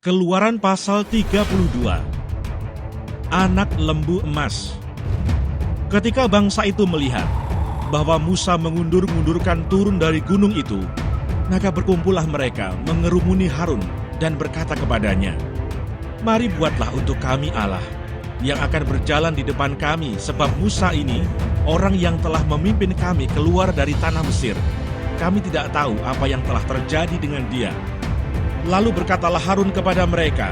Keluaran pasal 32. Anak lembu emas. Ketika bangsa itu melihat bahwa Musa mengundur-undurkan turun dari gunung itu, maka berkumpullah mereka mengerumuni Harun dan berkata kepadanya, "Mari buatlah untuk kami Allah yang akan berjalan di depan kami, sebab Musa ini orang yang telah memimpin kami keluar dari tanah Mesir. Kami tidak tahu apa yang telah terjadi dengan dia." Lalu berkatalah Harun kepada mereka,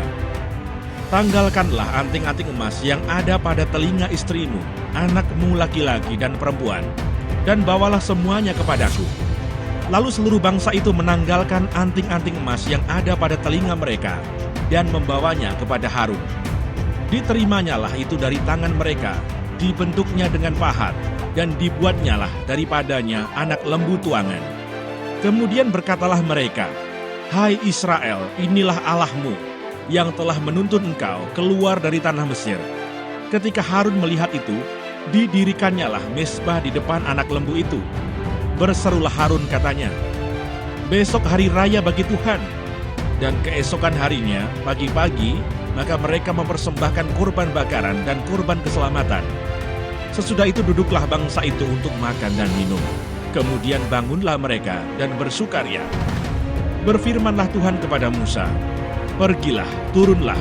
"Tanggalkanlah anting-anting emas yang ada pada telinga istrimu, anakmu laki-laki dan perempuan, dan bawalah semuanya kepadaku." Lalu seluruh bangsa itu menanggalkan anting-anting emas yang ada pada telinga mereka dan membawanya kepada Harun. Diterimanya itu dari tangan mereka, dibentuknya dengan pahat, dan dibuatnyalah daripadanya anak lembu tuangan. Kemudian berkatalah mereka, "Hai Israel, inilah Allahmu yang telah menuntun engkau keluar dari tanah Mesir." Ketika Harun melihat itu, didirikannya mezbah di depan anak lembu itu. Berserulah Harun katanya, "Besok hari raya bagi Tuhan." Dan keesokan harinya, pagi-pagi, maka mereka mempersembahkan kurban bakaran dan kurban keselamatan. Sesudah itu duduklah bangsa itu untuk makan dan minum. Kemudian bangunlah mereka dan bersukaria. Berfirmanlah Tuhan kepada Musa, "Pergilah, turunlah,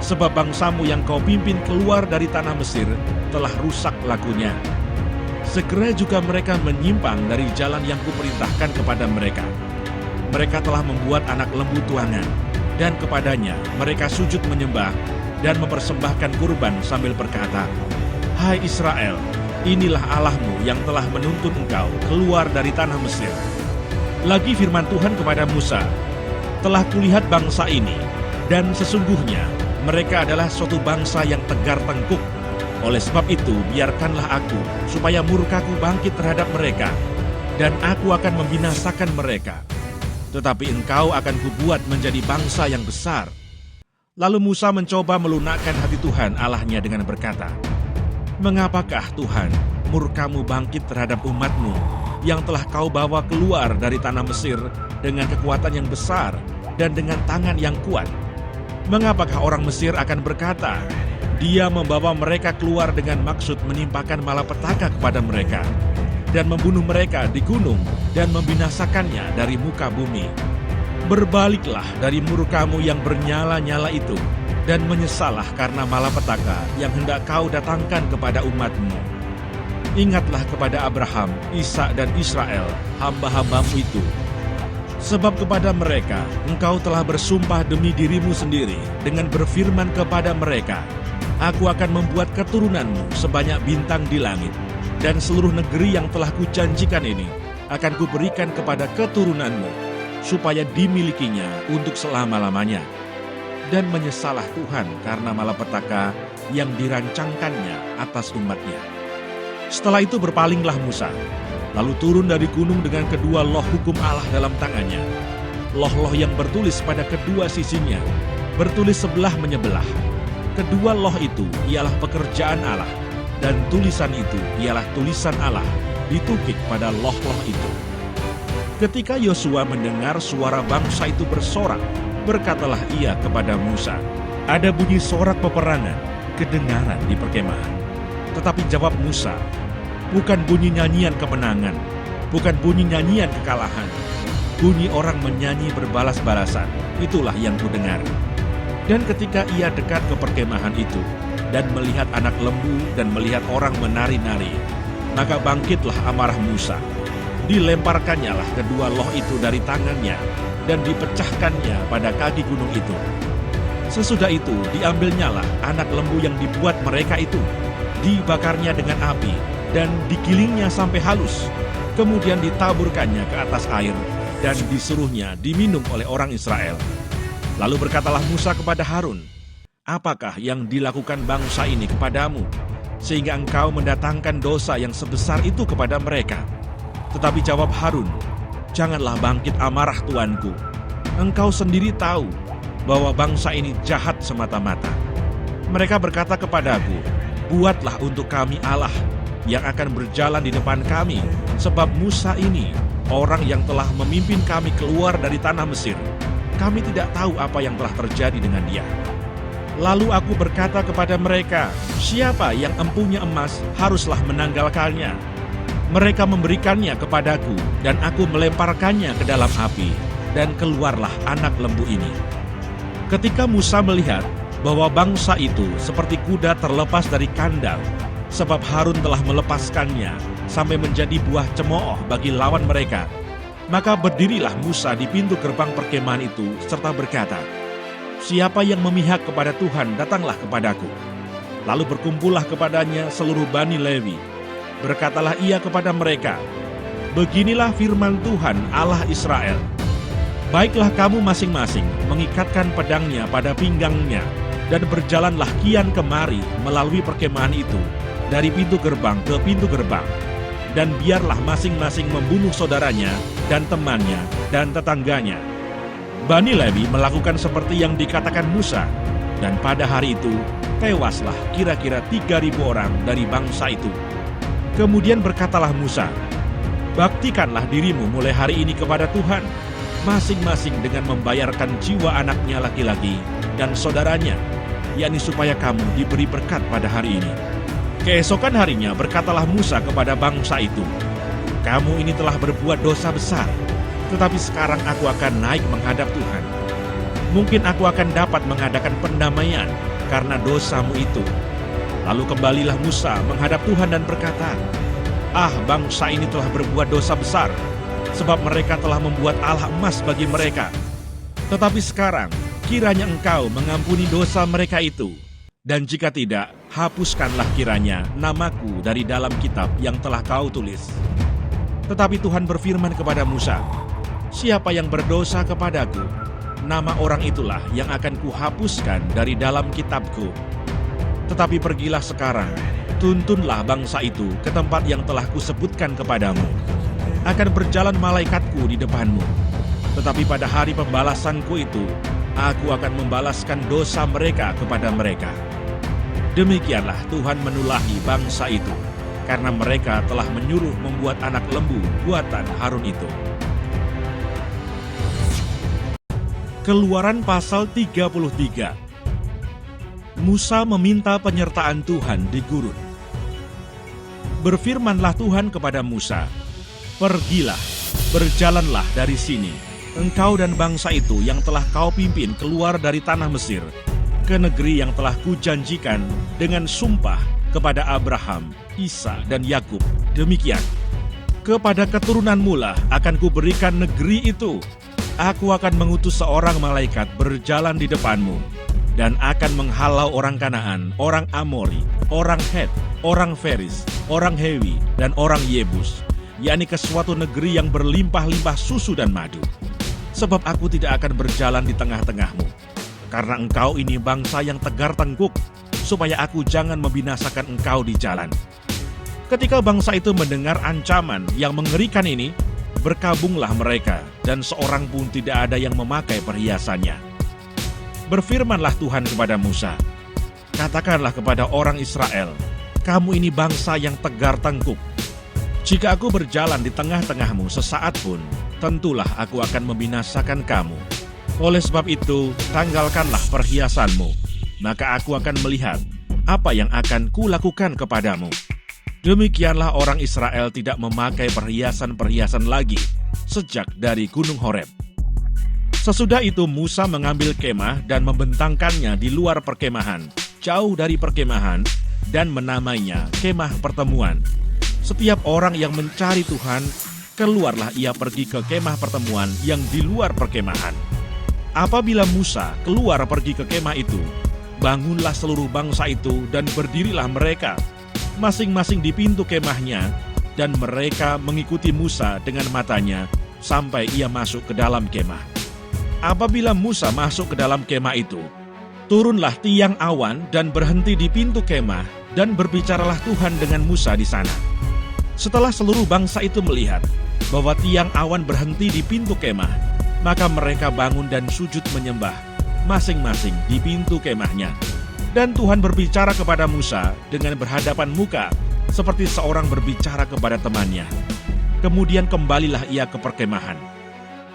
sebab bangsamu yang kau pimpin keluar dari tanah Mesir telah rusak lakunya." Segera juga mereka menyimpang dari jalan yang kuperintahkan kepada mereka. Mereka telah membuat anak lembu tuangan, dan kepadanya mereka sujud menyembah dan mempersembahkan kurban sambil berkata, "Hai Israel, inilah Allahmu yang telah menuntun engkau keluar dari tanah Mesir." Lagi firman Tuhan kepada Musa, "Telah kulihat bangsa ini, dan sesungguhnya mereka adalah suatu bangsa yang tegar tengkuk. Oleh sebab itu, biarkanlah aku, supaya murkaku bangkit terhadap mereka, dan aku akan membinasakan mereka. Tetapi engkau akan kubuat menjadi bangsa yang besar." Lalu Musa mencoba melunakkan hati Tuhan Allahnya dengan berkata, "Mengapakah Tuhan murkamu bangkit terhadap umatmu yang telah kau bawa keluar dari tanah Mesir dengan kekuatan yang besar dan dengan tangan yang kuat? Mengapakah orang Mesir akan berkata, 'Dia membawa mereka keluar dengan maksud menimpakan malapetaka kepada mereka dan membunuh mereka di gunung dan membinasakannya dari muka bumi?' Berbaliklah dari murkamu yang bernyala-nyala itu dan menyesallah karena malapetaka yang hendak kau datangkan kepada umatmu. Ingatlah kepada Abraham, Ishak dan Israel, hamba-hambamu itu. Sebab kepada mereka engkau telah bersumpah demi dirimu sendiri dengan berfirman kepada mereka, 'Aku akan membuat keturunanmu sebanyak bintang di langit, dan seluruh negeri yang telah kujanjikan ini akan kuberikan kepada keturunanmu, supaya dimilikinya untuk selama-lamanya.' Dan menyesalah Tuhan karena malapetaka yang dirancangkannya atas umatnya. Setelah itu berpalinglah Musa, lalu turun dari gunung dengan kedua loh hukum Allah dalam tangannya. Loh-loh yang bertulis pada kedua sisinya, bertulis sebelah menyebelah. Kedua loh itu ialah pekerjaan Allah, dan tulisan itu ialah tulisan Allah, ditukik pada loh-loh itu. Ketika Yosua mendengar suara bangsa itu bersorak, berkatalah ia kepada Musa, "Ada bunyi sorak peperangan kedengaran di perkemahan." Tetapi jawab Musa, "Bukan bunyi nyanyian kemenangan, bukan bunyi nyanyian kekalahan. Bunyi orang menyanyi berbalas-balasan, itulah yang kudengar." Dan ketika ia dekat ke perkemahan itu, dan melihat anak lembu dan melihat orang menari-nari, maka bangkitlah amarah Musa. Dilemparkannya kedua loh itu dari tangannya, dan dipecahkannya pada kaki gunung itu. Sesudah itu diambilnyalah anak lembu yang dibuat mereka itu, dibakarnya dengan api, dan digilingnya sampai halus. Kemudian ditaburkannya ke atas air, dan disuruhnya diminum oleh orang Israel. Lalu berkatalah Musa kepada Harun, "Apakah yang dilakukan bangsa ini kepadamu, sehingga engkau mendatangkan dosa yang sebesar itu kepada mereka?" Tetapi jawab Harun, "Janganlah bangkit amarah tuanku. Engkau sendiri tahu bahwa bangsa ini jahat semata-mata. Mereka berkata kepadaku, 'Buatlah untuk kami Allah yang akan berjalan di depan kami, sebab Musa ini orang yang telah memimpin kami keluar dari tanah Mesir. kami tidak tahu apa yang telah terjadi dengan dia." Lalu aku berkata kepada mereka, "Siapa yang empunya emas haruslah menanggalkannya." Mereka memberikannya kepadaku, dan aku melemparkannya ke dalam api, dan keluarlah anak lembu ini. Ketika Musa melihat bahwa bangsa itu seperti kuda terlepas dari kandang, sebab Harun telah melepaskannya sampai menjadi buah cemooh bagi lawan mereka, maka berdirilah Musa di pintu gerbang perkemahan itu serta berkata, "Siapa yang memihak kepada Tuhan, datanglah kepadaku." Lalu berkumpullah kepadanya seluruh Bani Lewi. Berkatalah ia kepada mereka, "Beginilah firman Tuhan Allah Israel. Baiklah kamu masing-masing mengikatkan pedangnya pada pinggangnya, dan berjalanlah kian kemari melalui perkemahan itu, dari pintu gerbang ke pintu gerbang. Dan biarlah masing-masing membunuh saudaranya dan temannya dan tetangganya." Bani Lewi melakukan seperti yang dikatakan Musa, dan pada hari itu tewaslah kira-kira 3.000 orang dari bangsa itu. Kemudian berkatalah Musa, "Baktikanlah dirimu mulai hari ini kepada Tuhan, masing-masing dengan membayarkan jiwa anaknya laki-laki dan saudaranya, yakni supaya kamu diberi berkat pada hari ini." Keesokan harinya berkatalah Musa kepada bangsa itu, "Kamu ini telah berbuat dosa besar, tetapi sekarang aku akan naik menghadap Tuhan. Mungkin aku akan dapat mengadakan pendamaian karena dosamu itu." Lalu kembalilah Musa menghadap Tuhan dan berkata, Bangsa ini telah berbuat dosa besar, sebab mereka telah membuat Allah emas bagi mereka. Tetapi sekarang, kiranya engkau mengampuni dosa mereka itu, dan jika tidak, hapuskanlah kiranya namaku dari dalam kitab yang telah kau tulis." Tetapi Tuhan berfirman kepada Musa, "Siapa yang berdosa kepadaku, nama orang itulah yang akan kuhapuskan dari dalam kitabku. Tetapi pergilah sekarang, tuntunlah bangsa itu ke tempat yang telah kusebutkan kepadamu. Akan berjalan malaikatku di depanmu. Tetapi pada hari pembalasanku itu, aku akan membalaskan dosa mereka kepada mereka." Demikianlah Tuhan menulahi bangsa itu, karena mereka telah menyuruh membuat anak lembu buatan Harun itu. Keluaran pasal 33. Musa meminta penyertaan Tuhan di gurun. Berfirmanlah Tuhan kepada Musa, "Pergilah, berjalanlah dari sini, engkau dan bangsa itu yang telah kau pimpin keluar dari tanah Mesir, ke negeri yang telah kujanjikan dengan sumpah kepada Abraham, Isa, dan Yakub. Demikian, kepada keturunanmu lah akan kuberikan negeri itu. Aku akan mengutus seorang malaikat berjalan di depanmu, dan akan menghalau orang Kanaan, orang Amori, orang Het, orang Feris, orang Hewi, dan orang Yebus, yakni ke suatu negeri yang berlimpah-limpah susu dan madu. Sebab aku tidak akan berjalan di tengah-tengahmu, karena engkau ini bangsa yang tegar tengkuk, supaya aku jangan membinasakan engkau di jalan." Ketika bangsa itu mendengar ancaman yang mengerikan ini, berkabunglah mereka, dan seorang pun tidak ada yang memakai perhiasannya. Berfirmanlah Tuhan kepada Musa, "Katakanlah kepada orang Israel, kamu ini bangsa yang tegar tengkuk. Jika aku berjalan di tengah-tengahmu sesaat pun, tentulah aku akan membinasakan kamu. Oleh sebab itu, tanggalkanlah perhiasanmu, maka aku akan melihat apa yang akan kulakukan kepadamu." Demikianlah orang Israel tidak memakai perhiasan-perhiasan lagi sejak dari Gunung Horeb. Sesudah itu Musa mengambil kemah dan membentangkannya di luar perkemahan, jauh dari perkemahan, dan menamainya Kemah Pertemuan. Setiap orang yang mencari Tuhan, keluarlah ia pergi ke kemah pertemuan yang di luar perkemahan. Apabila Musa keluar pergi ke kemah itu, bangunlah seluruh bangsa itu dan berdirilah mereka, masing-masing di pintu kemahnya, dan mereka mengikuti Musa dengan matanya sampai ia masuk ke dalam kemah. Apabila Musa masuk ke dalam kemah itu, turunlah tiang awan dan berhenti di pintu kemah, dan berbicaralah Tuhan dengan Musa di sana. Setelah seluruh bangsa itu melihat bahwa tiang awan berhenti di pintu kemah, maka mereka bangun dan sujud menyembah, masing-masing di pintu kemahnya. Dan Tuhan berbicara kepada Musa dengan berhadapan muka, seperti seorang berbicara kepada temannya. Kemudian kembalilah ia ke perkemahan.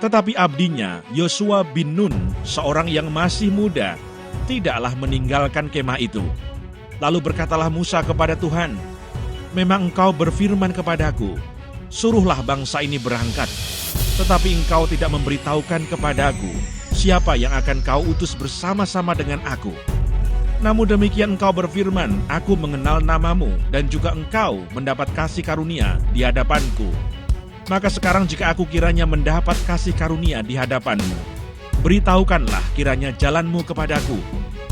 Tetapi abdinya, Yosua bin Nun, seorang yang masih muda, tidaklah meninggalkan kemah itu. Lalu berkatalah Musa kepada Tuhan, "Memang engkau berfirman kepadaku, suruhlah bangsa ini berangkat. Tetapi engkau tidak memberitahukan kepadaku, siapa yang akan kau utus bersama-sama dengan aku. Namun demikian engkau berfirman, aku mengenal namamu, dan juga engkau mendapat kasih karunia di hadapanku. Maka sekarang jika aku kiranya mendapat kasih karunia di hadapanmu, beritahukanlah kiranya jalanmu kepadaku,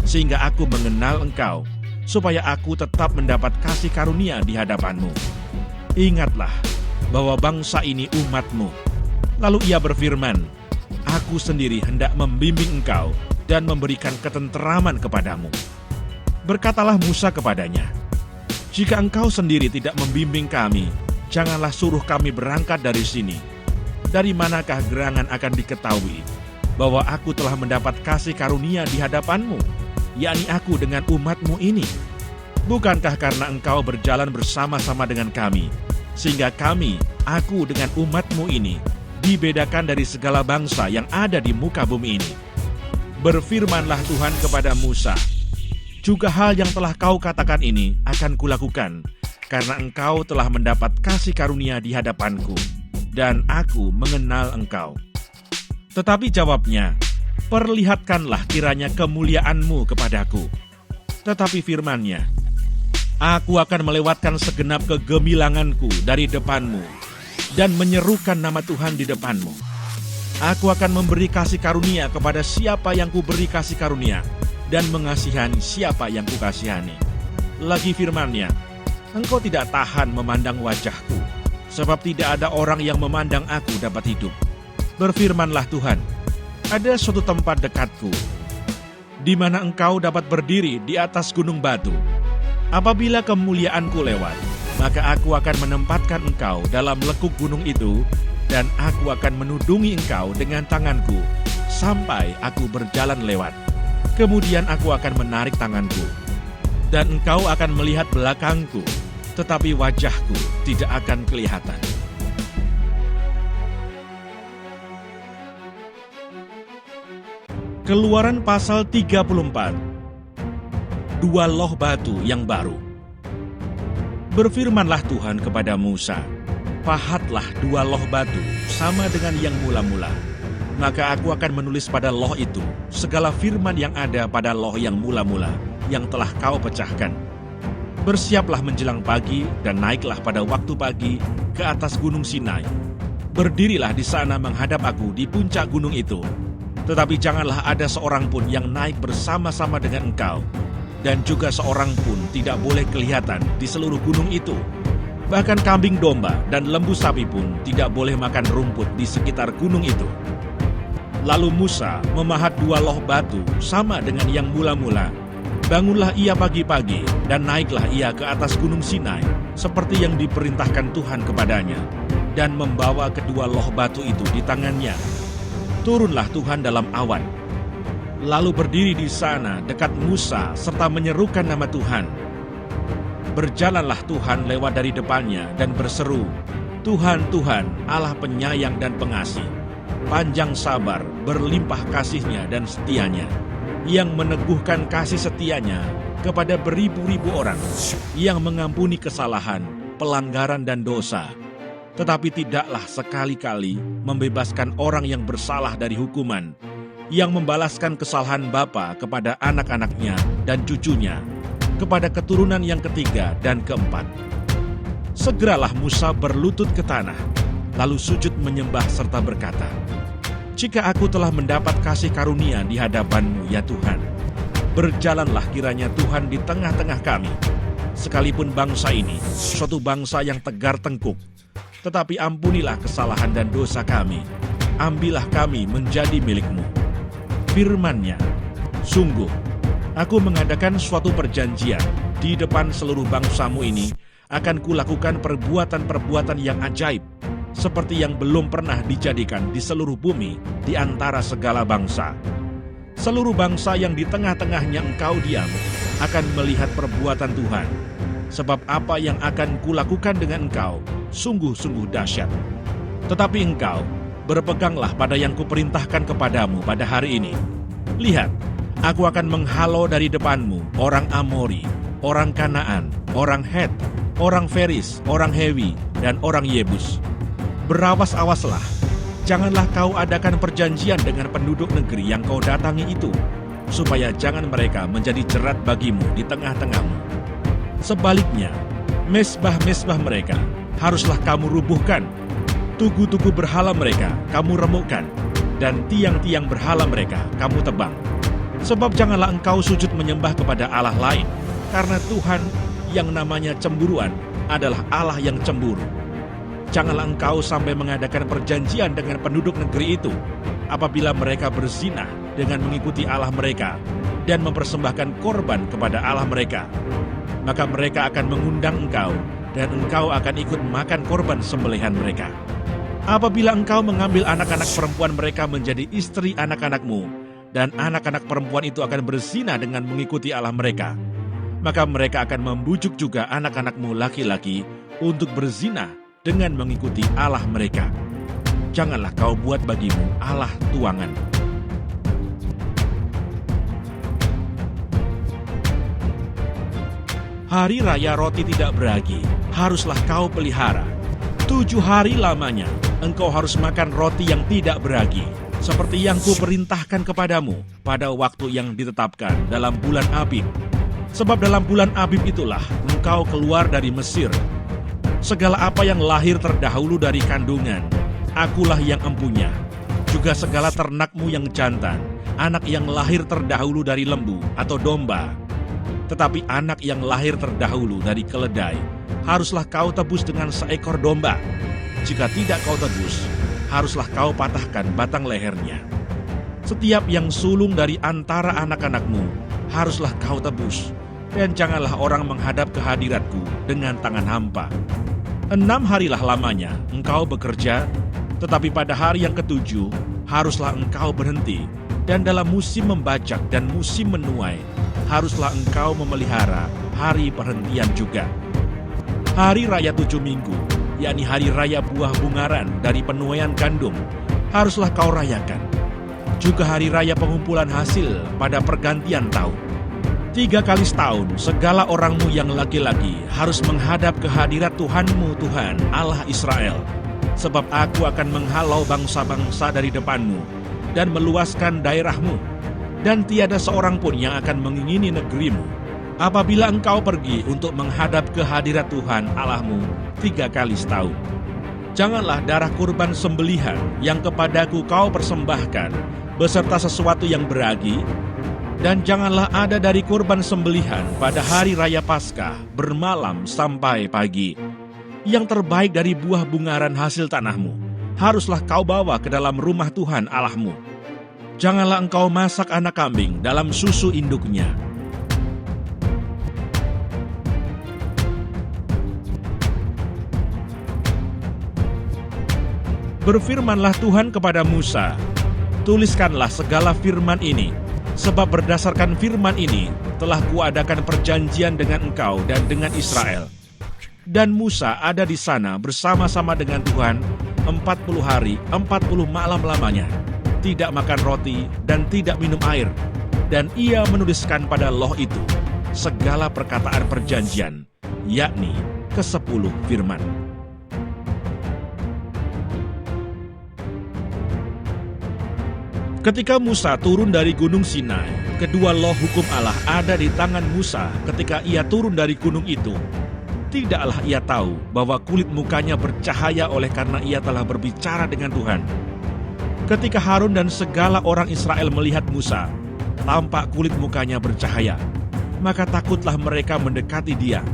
sehingga aku mengenal engkau, supaya aku tetap mendapat kasih karunia di hadapanmu. Ingatlah bahwa bangsa ini umatmu." Lalu ia berfirman, "Aku sendiri hendak membimbing engkau dan memberikan ketenteraman kepadamu." Berkatalah Musa kepadanya, "Jika engkau sendiri tidak membimbing kami, janganlah suruh kami berangkat dari sini. Dari manakah gerangan akan diketahui bahwa aku telah mendapat kasih karunia di hadapanmu, yakni aku dengan umatmu ini? Bukankah karena engkau berjalan bersama-sama dengan kami, sehingga kami, aku dengan umatmu ini, dibedakan dari segala bangsa yang ada di muka bumi ini?" Berfirmanlah Tuhan kepada Musa, "Juga hal yang telah kau katakan ini akan kulakukan, karena engkau telah mendapat kasih karunia di hadapanku, dan aku mengenal engkau." Tetapi jawabnya, "Perlihatkanlah kiranya kemuliaanmu kepadaku." Tetapi firman-Nya, "Aku akan melewatkan segenap kegemilanganku dari depanmu, dan menyerukan nama Tuhan di depanmu. Aku akan memberi kasih karunia kepada siapa yang kuberi kasih karunia, dan mengasihani siapa yang kukasihani." Lagi firman-Nya, "Engkau tidak tahan memandang wajahku, sebab tidak ada orang yang memandang aku dapat hidup." Berfirmanlah Tuhan, "Ada suatu tempat dekatku, di mana engkau dapat berdiri di atas gunung batu. Apabila kemuliaanku lewat, maka aku akan menempatkan engkau dalam lekuk gunung itu, dan aku akan menudungi engkau dengan tanganku, sampai aku berjalan lewat. Kemudian aku akan menarik tanganku, dan engkau akan melihat belakangku, tetapi wajahku tidak akan kelihatan." Keluaran pasal 34. Dua loh batu yang baru. Berfirmanlah Tuhan kepada Musa, "Pahatlah dua loh batu sama dengan yang mula-mula. Maka aku akan menulis pada loh itu segala firman yang ada pada loh yang mula-mula yang telah kau pecahkan. Bersiaplah menjelang pagi dan naiklah pada waktu pagi ke atas gunung Sinai. Berdirilah di sana menghadap aku di puncak gunung itu. Tetapi janganlah ada seorang pun yang naik bersama-sama dengan engkau, dan juga seorang pun tidak boleh kelihatan di seluruh gunung itu. Bahkan kambing domba dan lembu sapi pun tidak boleh makan rumput di sekitar gunung itu." Lalu Musa memahat dua loh batu sama dengan yang mula-mula. Bangunlah ia pagi-pagi dan naiklah ia ke atas gunung Sinai, seperti yang diperintahkan Tuhan kepadanya, dan membawa kedua loh batu itu di tangannya. Turunlah Tuhan dalam awan, lalu berdiri di sana dekat Musa serta menyerukan nama Tuhan. Berjalanlah Tuhan lewat dari depannya dan berseru, "Tuhan, Tuhan, Allah penyayang dan pengasih, panjang sabar, berlimpah kasih-Nya dan setia-Nya, yang meneguhkan kasih setia-Nya kepada beribu-ribu orang, yang mengampuni kesalahan, pelanggaran dan dosa, tetapi tidaklah sekali-kali membebaskan orang yang bersalah dari hukuman, yang membalaskan kesalahan bapa kepada anak-anaknya dan cucunya, kepada keturunan yang ketiga dan keempat." Segeralah Musa berlutut ke tanah, lalu sujud menyembah serta berkata, "Jika aku telah mendapat kasih karunia di hadapan-Mu, ya Tuhan, berjalanlah kiranya Tuhan di tengah-tengah kami, sekalipun bangsa ini suatu bangsa yang tegar tengkuk. Tetapi ampunilah kesalahan dan dosa kami, ambillah kami menjadi milik-Mu." Firman-Nya, "Sungguh, aku mengadakan suatu perjanjian di depan seluruh bangsamu ini, akan kulakukan perbuatan-perbuatan yang ajaib, seperti yang belum pernah dijadikan di seluruh bumi di antara segala bangsa. Seluruh bangsa yang di tengah-tengahnya engkau diam akan melihat perbuatan Tuhan, sebab apa yang akan kulakukan dengan engkau sungguh-sungguh dahsyat. Tetapi engkau berpeganglah pada yang kuperintahkan kepadamu pada hari ini. Lihat, aku akan menghalau dari depanmu orang Amori, orang Kanaan, orang Het, orang Feris, orang Hewi, dan orang Yebus. Berawas-awaslah, janganlah kau adakan perjanjian dengan penduduk negeri yang kau datangi itu, supaya jangan mereka menjadi jerat bagimu di tengah-tengahmu. Sebaliknya, mesbah-mesbah mereka haruslah kamu rubuhkan, tugu-tugu berhala mereka kamu remukkan, dan tiang-tiang berhala mereka kamu tebang. Sebab janganlah engkau sujud menyembah kepada Allah lain, karena Tuhan yang namanya cemburuan adalah Allah yang cemburu. Janganlah engkau sampai mengadakan perjanjian dengan penduduk negeri itu, apabila mereka berzina dengan mengikuti Allah mereka dan mempersembahkan korban kepada Allah mereka. Maka mereka akan mengundang engkau, dan engkau akan ikut makan korban sembelihan mereka. Apabila engkau mengambil anak-anak perempuan mereka menjadi istri anak-anakmu, dan anak-anak perempuan itu akan berzina dengan mengikuti Allah mereka, maka mereka akan membujuk juga anak-anakmu laki-laki untuk berzina dengan mengikuti Allah mereka. Janganlah kau buat bagimu Allah tuangan. Hari raya roti tidak beragi haruslah kau pelihara. 7 hari lamanya engkau harus makan roti yang tidak beragi, seperti yang kuperintahkan kepadamu pada waktu yang ditetapkan dalam bulan Abib. Sebab dalam bulan Abib itulah engkau keluar dari Mesir. Segala apa yang lahir terdahulu dari kandungan, akulah yang empunya. Juga segala ternakmu yang jantan, anak yang lahir terdahulu dari lembu atau domba. Tetapi anak yang lahir terdahulu dari keledai, haruslah kau tebus dengan seekor domba. Jika tidak kau tebus, haruslah kau patahkan batang lehernya. Setiap yang sulung dari antara anak-anakmu, haruslah kau tebus. Dan janganlah orang menghadap ke hadiratku dengan tangan hampa. 6 harilah lamanya engkau bekerja, tetapi pada hari yang ke-7 haruslah engkau berhenti. Dan dalam musim membajak dan musim menuai, haruslah engkau memelihara hari perhentian juga. Hari raya 7 minggu, yakni hari raya buah bungaran dari penuaian gandum, haruslah kau rayakan. Juga hari raya pengumpulan hasil pada pergantian tahun. 3 kali setahun, segala orangmu yang laki-laki harus menghadap ke hadirat Tuhanmu, Tuhan Allah Israel. Sebab aku akan menghalau bangsa-bangsa dari depanmu dan meluaskan daerahmu, dan tiada seorang pun yang akan mengingini negerimu, apabila engkau pergi untuk menghadap ke hadirat Tuhan Allahmu 3 kali setahun. Janganlah darah kurban sembelihan yang kepadaku kau persembahkan beserta sesuatu yang beragi, dan janganlah ada dari kurban sembelihan pada hari raya Paskah bermalam sampai pagi. Yang terbaik dari buah bungaran hasil tanahmu haruslah kau bawa ke dalam rumah Tuhan Allahmu. Janganlah engkau masak anak kambing dalam susu induknya. Berfirmanlah Tuhan kepada Musa, tuliskanlah segala firman ini, sebab berdasarkan firman ini telah kuadakan perjanjian dengan engkau dan dengan Israel. Dan Musa ada di sana bersama-sama dengan Tuhan 40 hari, 40 malam lamanya, tidak makan roti dan tidak minum air. Dan ia menuliskan pada loh itu segala perkataan perjanjian, yakni ke-10 firman. Ketika Musa turun dari gunung Sinai, kedua loh hukum Allah ada di tangan Musa ketika ia turun dari gunung itu. Tidaklah ia tahu bahwa kulit mukanya bercahaya oleh karena ia telah berbicara dengan Tuhan. Ketika Harun dan segala orang Israel melihat Musa, tampak kulit mukanya bercahaya, maka takutlah mereka mendekati dia.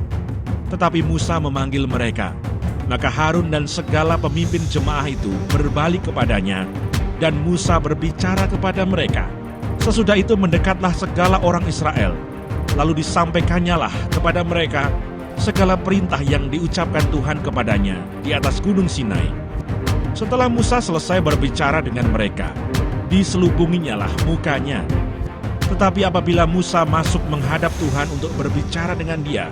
Tetapi Musa memanggil mereka, maka Harun dan segala pemimpin jemaah itu berbalik kepadanya, dan Musa berbicara kepada mereka. Sesudah itu mendekatlah segala orang Israel, lalu disampaikannyalah kepada mereka segala perintah yang diucapkan Tuhan kepadanya di atas gunung Sinai. Setelah Musa selesai berbicara dengan mereka, diselubunginyalah mukanya. Tetapi apabila Musa masuk menghadap Tuhan untuk berbicara dengan dia,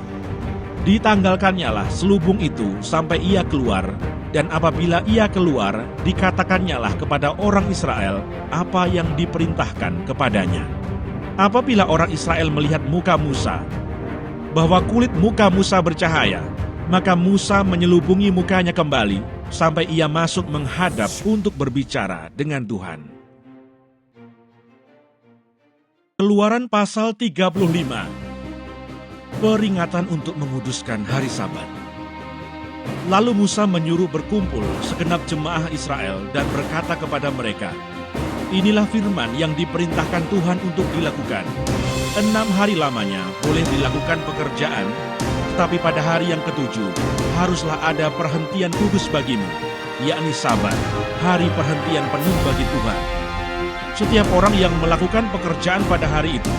ditanggalkannyalah selubung itu sampai ia keluar, Dan apabila ia keluar, dikatakannya kepada orang Israel apa yang diperintahkan kepadanya. Apabila orang Israel melihat muka Musa, bahwa kulit muka Musa bercahaya, maka Musa menyelubungi mukanya kembali sampai ia masuk menghadap untuk berbicara dengan Tuhan. Keluaran pasal 35. Peringatan untuk menguduskan hari Sabat. Lalu Musa menyuruh berkumpul segenap jemaah Israel dan berkata kepada mereka, "Inilah firman yang diperintahkan Tuhan untuk dilakukan. 6 hari lamanya boleh dilakukan pekerjaan, tetapi pada hari yang ketujuh haruslah ada perhentian kudus bagimu, yakni Sabat, hari perhentian penuh bagi Tuhan. Setiap orang yang melakukan pekerjaan pada hari itu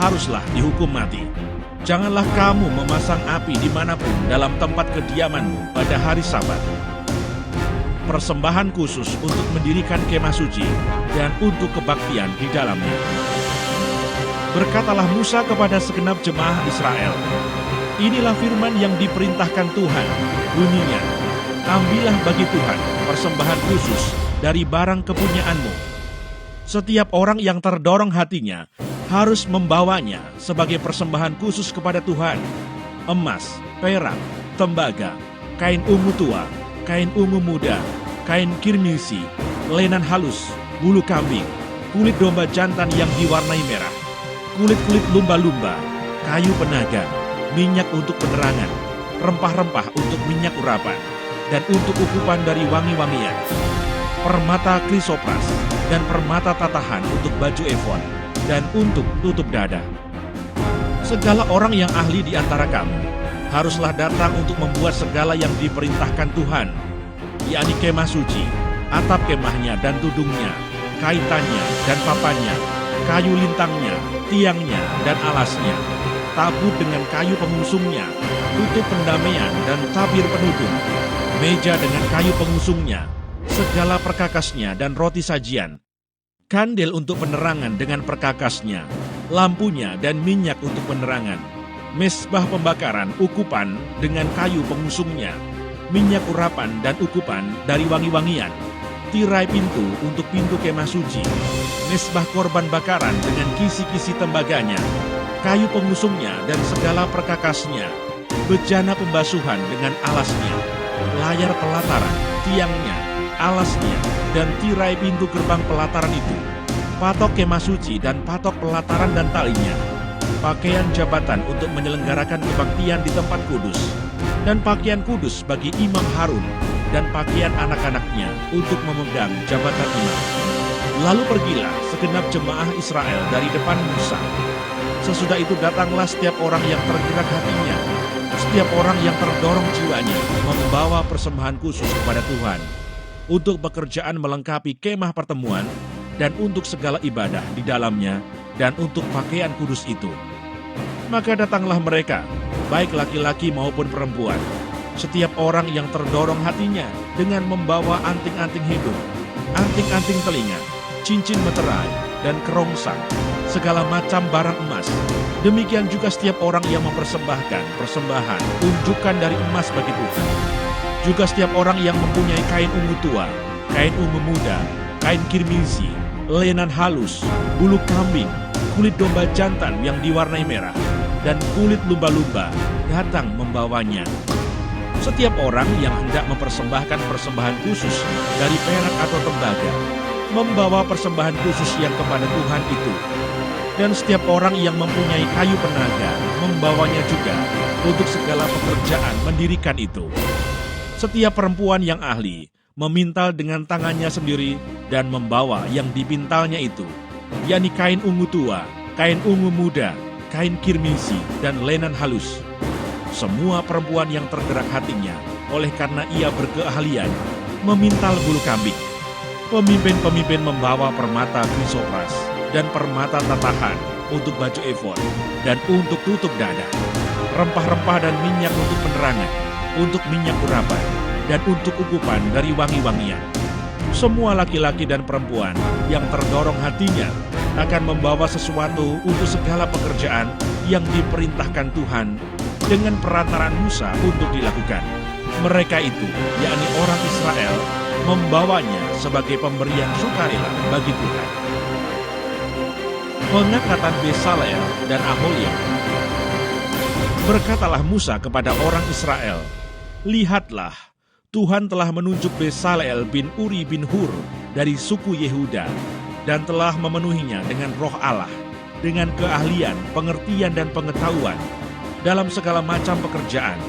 haruslah dihukum mati. Janganlah kamu memasang api dimanapun dalam tempat kediamanmu pada hari Sabat." Persembahan khusus untuk mendirikan kemah suci dan untuk kebaktian di dalamnya. Berkatalah Musa kepada segenap jemaah Israel, "Inilah firman yang diperintahkan Tuhan, bunyinya, ambillah bagi Tuhan persembahan khusus dari barang kepunyaanmu. Setiap orang yang terdorong hatinya harus membawanya sebagai persembahan khusus kepada Tuhan, emas, perak, tembaga, kain ungu tua, kain ungu muda, kain kirmisi, lenan halus, bulu kambing, kulit domba jantan yang diwarnai merah, kulit-kulit lumba-lumba, kayu penaga, minyak untuk penerangan, rempah-rempah untuk minyak urapan, dan untuk ukupan dari wangi-wangian, permata krisopras, dan permata tatahan untuk baju efod, dan untuk tutup dada. Segala orang yang ahli di antara kamu haruslah datang untuk membuat segala yang diperintahkan Tuhan, yakni kemah suci, atap kemahnya dan tudungnya, kaitannya dan papannya, kayu lintangnya, tiangnya dan alasnya, tabut dengan kayu pengusungnya, tutup pendamaian dan tabir penudung, meja dengan kayu pengusungnya, segala perkakasnya dan roti sajian, kandil untuk penerangan dengan perkakasnya, lampunya dan minyak untuk penerangan, mesbah pembakaran ukupan dengan kayu pengusungnya, minyak urapan dan ukupan dari wangi-wangian, tirai pintu untuk pintu kemah suci, mesbah korban bakaran dengan kisi-kisi tembaganya, kayu pengusungnya dan segala perkakasnya, bejana pembasuhan dengan alasnya, layar pelataran, tiangnya, alasnya, dan tirai pintu gerbang pelataran itu, patok kemah suci dan patok pelataran dan talinya, pakaian jabatan untuk menyelenggarakan kebaktian di tempat kudus, dan pakaian kudus bagi Imam Harun, dan pakaian anak-anaknya untuk memegang jabatan imam. Lalu pergilah segenap jemaah Israel dari depan Musa. Sesudah itu datanglah setiap orang yang tergerak hatinya, setiap orang yang terdorong jiwanya, membawa persembahan khusus kepada Tuhan, untuk pekerjaan melengkapi kemah pertemuan, dan untuk segala ibadah di dalamnya, dan untuk pakaian kudus itu. Maka datanglah mereka, baik laki-laki maupun perempuan, setiap orang yang terdorong hatinya dengan membawa anting-anting hidung, anting-anting telinga, cincin meterai, dan kerongsang, segala macam barang emas. Demikian juga setiap orang yang mempersembahkan persembahan unjukan dari emas bagi Tuhan. Juga setiap orang yang mempunyai kain ungu tua, kain ungu muda, kain kirmisi, lenan halus, bulu kambing, kulit domba jantan yang diwarnai merah, dan kulit lumba-lumba datang membawanya. Setiap orang yang hendak mempersembahkan persembahan khusus dari perak atau tembaga, membawa persembahan khusus yang kepada Tuhan itu. Dan setiap orang yang mempunyai kayu penaga, membawanya juga untuk segala pekerjaan mendirikan itu. Setiap perempuan yang ahli memintal dengan tangannya sendiri dan membawa yang dipintalnya itu, yakni kain ungu tua, kain ungu muda, kain kirmisi, dan lenan halus. Semua perempuan yang tergerak hatinya, oleh karena ia berkeahlian, memintal bulu kambing. Pemimpin-pemimpin membawa permata krisopras dan permata tatahan untuk baju efod dan untuk tutup dada, rempah-rempah dan minyak untuk penerangan, untuk minyak urapan, dan untuk ukupan dari wangi-wangian. Semua laki-laki dan perempuan yang terdorong hatinya akan membawa sesuatu untuk segala pekerjaan yang diperintahkan Tuhan dengan perantaraan Musa untuk dilakukan. Mereka itu, yakni orang Israel, membawanya sebagai pemberian sukarela bagi Tuhan. Pengangkatan Besaleel dan Aholiab. Berkatalah Musa kepada orang Israel, "Lihatlah, Tuhan telah menunjuk Besaleel bin Uri bin Hur dari suku Yehuda, dan telah memenuhinya dengan roh Allah, dengan keahlian, pengertian, dan pengetahuan dalam segala macam pekerjaan,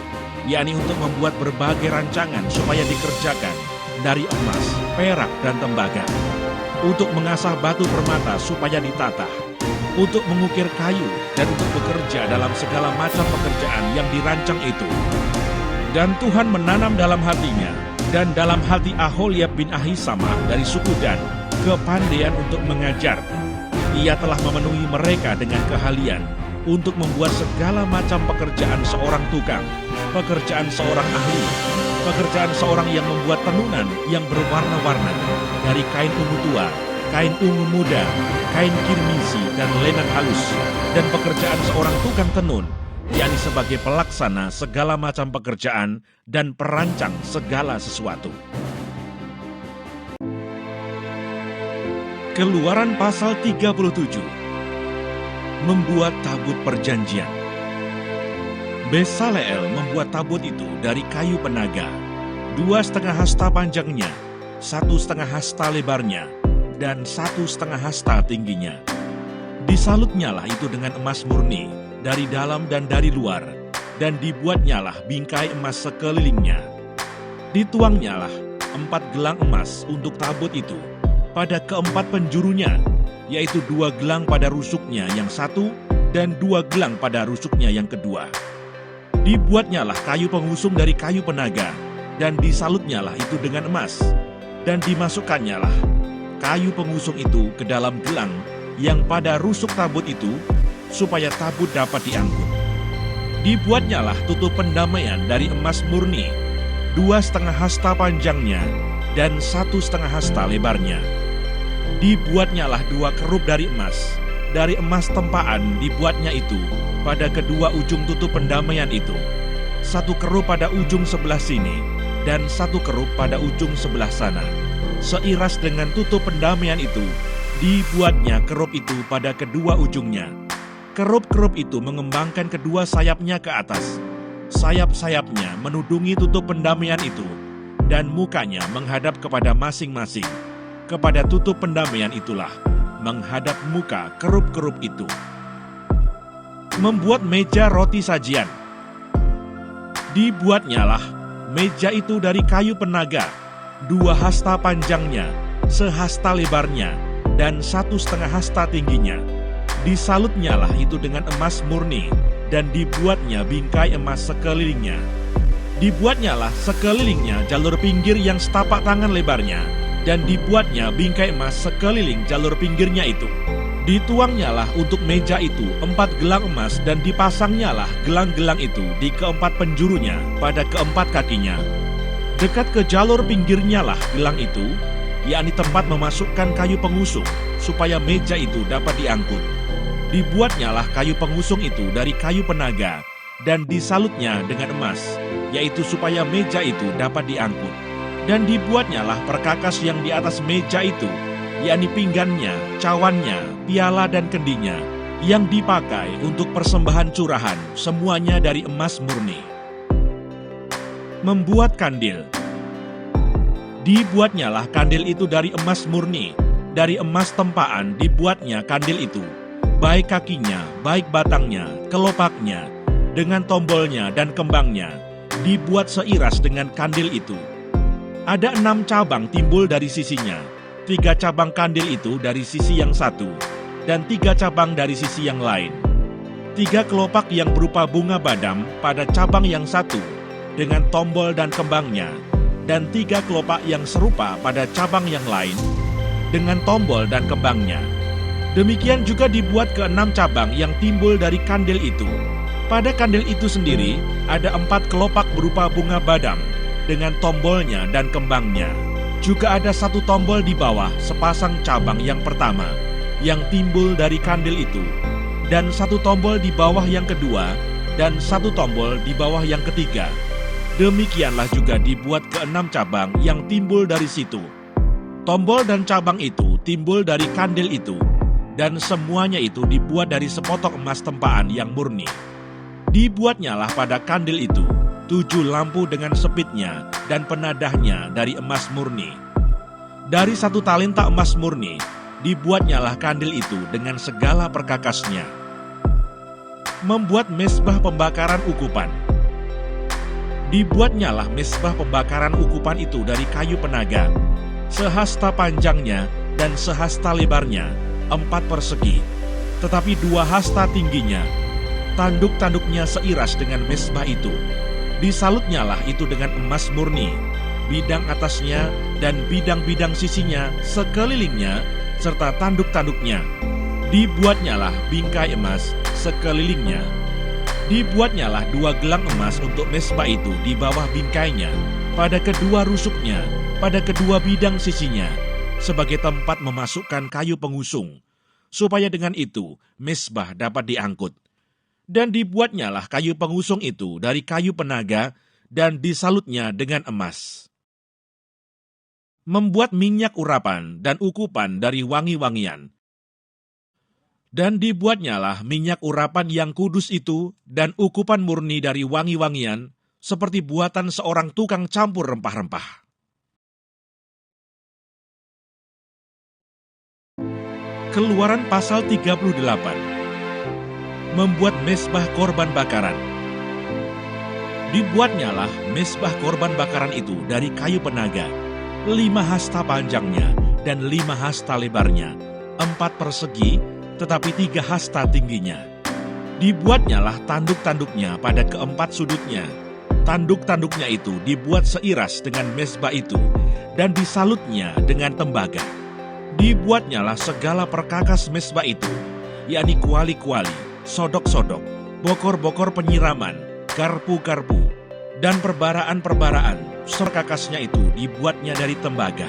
yakni untuk membuat berbagai rancangan supaya dikerjakan dari emas, perak, dan tembaga, untuk mengasah batu permata supaya ditata, untuk mengukir kayu, dan untuk bekerja dalam segala macam pekerjaan yang dirancang itu." Dan Tuhan menanam dalam hatinya dan dalam hati Aholiab bin Ahisamah dari suku Dan kepandaian untuk mengajar. Ia telah memenuhi mereka dengan keahlian untuk membuat segala macam pekerjaan seorang tukang, pekerjaan seorang ahli, pekerjaan seorang yang membuat tenunan yang berwarna-warna dari kain ungu tua, kain ungu muda, kain kirmisi, dan lenan halus, dan pekerjaan seorang tukang tenun, yakni sebagai pelaksana segala macam pekerjaan dan perancang segala sesuatu. Keluaran pasal 37. Membuat tabut perjanjian. Besaleel membuat tabut itu dari kayu penaga, 2,5 hasta panjangnya, 1,5 hasta lebarnya, dan 1,5 hasta tingginya. Disalutnyalah itu dengan emas murni, dari dalam dan dari luar, dan dibuatnyalah bingkai emas sekelilingnya. Dituangnyalah 4 gelang emas untuk tabut itu, pada keempat penjurunya, yaitu 2 gelang pada rusuknya yang satu, dan 2 gelang pada rusuknya yang kedua. Dibuatnyalah kayu pengusung dari kayu penaga, dan disalutnyalah itu dengan emas, dan dimasukannyalah kayu pengusung itu ke dalam gelang yang pada rusuk tabut itu, supaya tabut dapat diangkut. Dibuatnyalah tutup pendamaian dari emas murni, 2,5 hasta panjangnya, dan 1,5 hasta lebarnya. Dibuatnyalah 2 kerup dari emas tempaan dibuatnya itu pada kedua ujung tutup pendamaian itu, 1 kerup pada ujung sebelah sini, dan 1 kerup pada ujung sebelah sana. Seiras dengan tutup pendamaian itu, dibuatnya kerup itu pada kedua ujungnya. Kerup-kerup itu mengembangkan kedua sayapnya ke atas. Sayap-sayapnya menudungi tutup pendamaian itu, dan mukanya menghadap kepada masing-masing. Kepada tutup pendamaian itulah menghadap muka kerup-kerup itu. Membuat meja roti sajian. Dibuatnyalah meja itu dari kayu penaga, 2 hasta panjangnya, 1 hasta lebarnya, dan 1,5 hasta tingginya. Disalutnyalah itu dengan emas murni, dan dibuatnya bingkai emas sekelilingnya. Dibuatnyalah sekelilingnya jalur pinggir yang setapak tangan lebarnya, dan dibuatnya bingkai emas sekeliling jalur pinggirnya itu. Dituangnyalah untuk meja itu 4 gelang emas, dan dipasangnyalah gelang-gelang itu di keempat penjurunya pada keempat kakinya. Dekat ke jalur pinggirnya lah gelang itu, yakni tempat memasukkan kayu pengusung, supaya meja itu dapat diangkut. Dibuatnyalah kayu pengusung itu dari kayu penaga, dan disalutnya dengan emas, yaitu supaya meja itu dapat diangkut. Dan dibuatnyalah perkakas yang di atas meja itu, yakni pinggannya, cawannya, piala, dan kendinya, yang dipakai untuk persembahan curahan, semuanya dari emas murni. Membuat kandil. Dibuatnyalah kandil itu dari emas murni, dari emas tempaan dibuatnya kandil itu, baik kakinya, baik batangnya, kelopaknya, dengan tombolnya dan kembangnya, dibuat seiras dengan kandil itu. Ada 6 cabang timbul dari sisinya, 3 cabang kandil itu dari sisi yang satu, dan 3 cabang dari sisi yang lain. 3 kelopak yang berupa bunga badam pada cabang yang satu, dengan tombol dan kembangnya, dan 3 kelopak yang serupa pada cabang yang lain, dengan tombol dan kembangnya. Demikian juga dibuat ke-6 cabang yang timbul dari kandil itu. Pada kandil itu sendiri ada 4 kelopak berupa bunga badam dengan tombolnya dan kembangnya. Juga ada 1 tombol di bawah sepasang cabang yang pertama yang timbul dari kandil itu, dan 1 tombol di bawah yang kedua, dan 1 tombol di bawah yang ketiga. Demikianlah juga dibuat ke-6 cabang yang timbul dari situ. Tombol dan cabang itu timbul dari kandil itu, dan semuanya itu dibuat dari sepotong emas tempaan yang murni. Dibuatnyalah pada kandil itu 7 lampu dengan sepitnya dan penadahnya dari emas murni. Dari 1 talenta emas murni, dibuatnyalah kandil itu dengan segala perkakasnya. Membuat mezbah pembakaran ukupan. Dibuatnyalah mezbah pembakaran ukupan itu dari kayu penaga, sehasta panjangnya dan sehasta lebarnya, 4 persegi, tetapi 2 hasta tingginya. Tanduk-tanduknya seiras dengan mezbah itu. Disalutnyalah itu dengan emas murni, bidang atasnya dan bidang-bidang sisinya sekelilingnya, serta tanduk-tanduknya. Dibuatnyalah bingkai emas sekelilingnya. Dibuatnyalah 2 gelang emas untuk mezbah itu di bawah bingkainya, pada kedua rusuknya, pada kedua bidang sisinya, sebagai tempat memasukkan kayu pengusung, supaya dengan itu mezbah dapat diangkut. Dan dibuatnyalah kayu pengusung itu dari kayu penaga, dan disalutnya dengan emas. Membuat minyak urapan dan ukupan dari wangi-wangian. Dan dibuatnyalah minyak urapan yang kudus itu dan ukupan murni dari wangi-wangian, seperti buatan seorang tukang campur rempah-rempah. Keluaran pasal 38. Membuat mezbah korban bakaran. Dibuatnyalah mezbah korban bakaran itu dari kayu penaga, 5 hasta panjangnya dan 5 hasta lebarnya, 4 persegi, tetapi 3 hasta tingginya. Dibuatnyalah tanduk-tanduknya pada keempat sudutnya. Tanduk-tanduknya itu dibuat seiras dengan mezbah itu, dan disalutnya dengan tembaga. Dibuatnyalah segala perkakas mezbah itu, yakni kuali-kuali, sodok-sodok, bokor-bokor penyiraman, garpu-garpu, dan perbaraan-perbaraan, perkakasnya itu dibuatnya dari tembaga.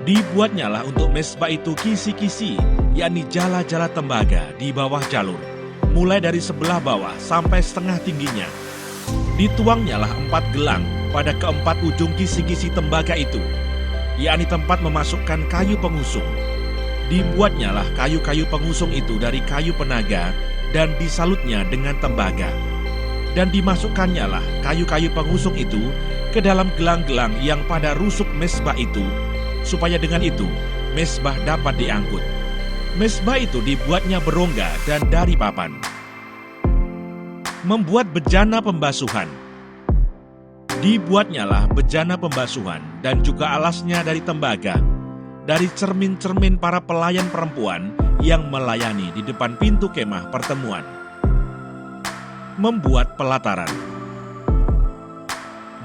Dibuatnyalah untuk mezbah itu kisi-kisi, yakni jala-jala tembaga di bawah jalur, mulai dari sebelah bawah sampai setengah tingginya. Dituangnyalah 4 gelang pada keempat ujung kisi-kisi tembaga itu, yakni tempat memasukkan kayu pengusung. Dibuatnyalah kayu-kayu pengusung itu dari kayu penaga, dan disalutnya dengan tembaga. Dan dimasukannyalah kayu-kayu pengusung itu ke dalam gelang-gelang yang pada rusuk mezbah itu, supaya dengan itu mezbah dapat diangkut. Mezbah itu dibuatnya berongga dan dari papan. Membuat bejana pembasuhan. Dibuatnyalah bejana pembasuhan dan juga alasnya dari tembaga, dari cermin-cermin para pelayan perempuan yang melayani di depan pintu kemah pertemuan. Membuat pelataran.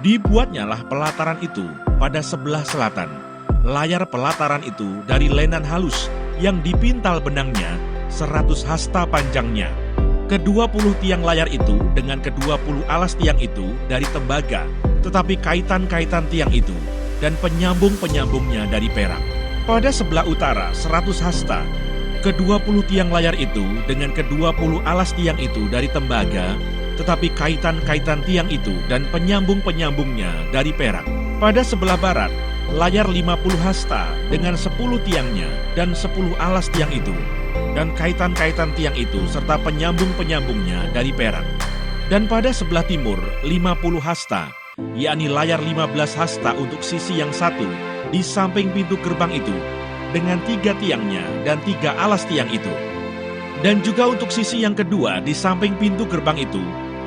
Dibuatnyalah pelataran itu pada sebelah selatan. Layar pelataran itu dari lenan halus yang dipintal benangnya 100 hasta panjangnya. Ke-20 tiang layar itu dengan ke-20 alas tiang itu dari tembaga, tetapi kaitan-kaitan tiang itu dan penyambung-penyambungnya dari perak. Pada sebelah utara 100 hasta. Ke-20 tiang layar itu dengan ke-20 alas tiang itu dari tembaga, tetapi kaitan-kaitan tiang itu dan penyambung-penyambungnya dari perak. Pada sebelah barat, layar 50 hasta dengan 10 tiangnya dan 10 alas tiang itu, dan kaitan-kaitan tiang itu serta penyambung-penyambungnya dari perak. Dan pada sebelah timur 50 hasta, yakni layar 15 hasta untuk sisi yang satu di samping pintu gerbang itu, dengan 3 tiangnya dan 3 alas tiang itu. Dan juga untuk sisi yang kedua di samping pintu gerbang itu,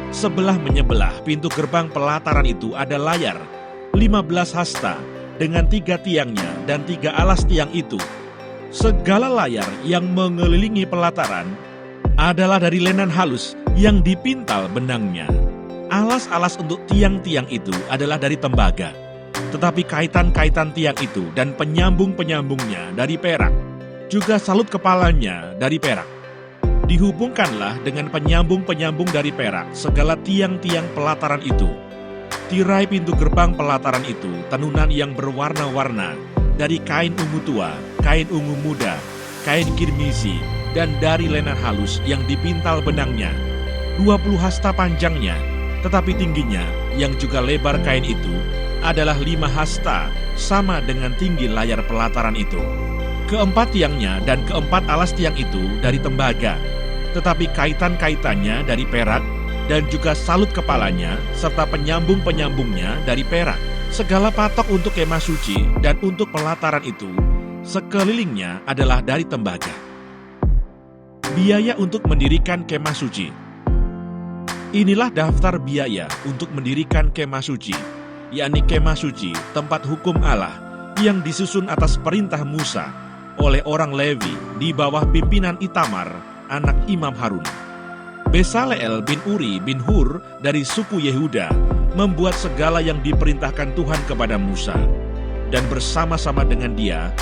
sebelah menyebelah pintu gerbang pelataran itu ada layar 15 hasta dengan 3 tiangnya dan 3 alas tiang itu. Segala layar yang mengelilingi pelataran adalah dari lenan halus yang dipintal benangnya. Alas-alas untuk tiang-tiang itu adalah dari tembaga, tetapi kaitan-kaitan tiang itu dan penyambung-penyambungnya dari perak. Juga salut kepalanya dari perak. Dihubungkanlah dengan penyambung-penyambung dari perak segala tiang-tiang pelataran itu. Tirai pintu gerbang pelataran itu tenunan yang berwarna-warna dari kain ungu tua, kain ungu muda, kain kirmisi, dan dari lenan halus yang dipintal benangnya. 20 hasta panjangnya, Tetapi tingginya yang juga lebar kain itu adalah 5 hasta, sama dengan tinggi layar pelataran itu. Keempat tiangnya dan keempat alas tiang itu dari tembaga, tetapi kaitan-kaitannya dari perak, dan juga salut kepalanya serta penyambung-penyambungnya dari perak. Segala patok untuk kemah suci dan untuk pelataran itu sekelilingnya adalah dari tembaga. Biaya untuk mendirikan kemah suci. Inilah daftar biaya untuk mendirikan kemah suci, yakni kemah suci, tempat hukum Allah, yang disusun atas perintah Musa oleh orang Lewi di bawah pimpinan Itamar, anak Imam Harun. Besaleel bin Uri bin Hur dari suku Yehuda membuat segala yang diperintahkan Tuhan kepada Musa. Dan bersama-sama dengan dia,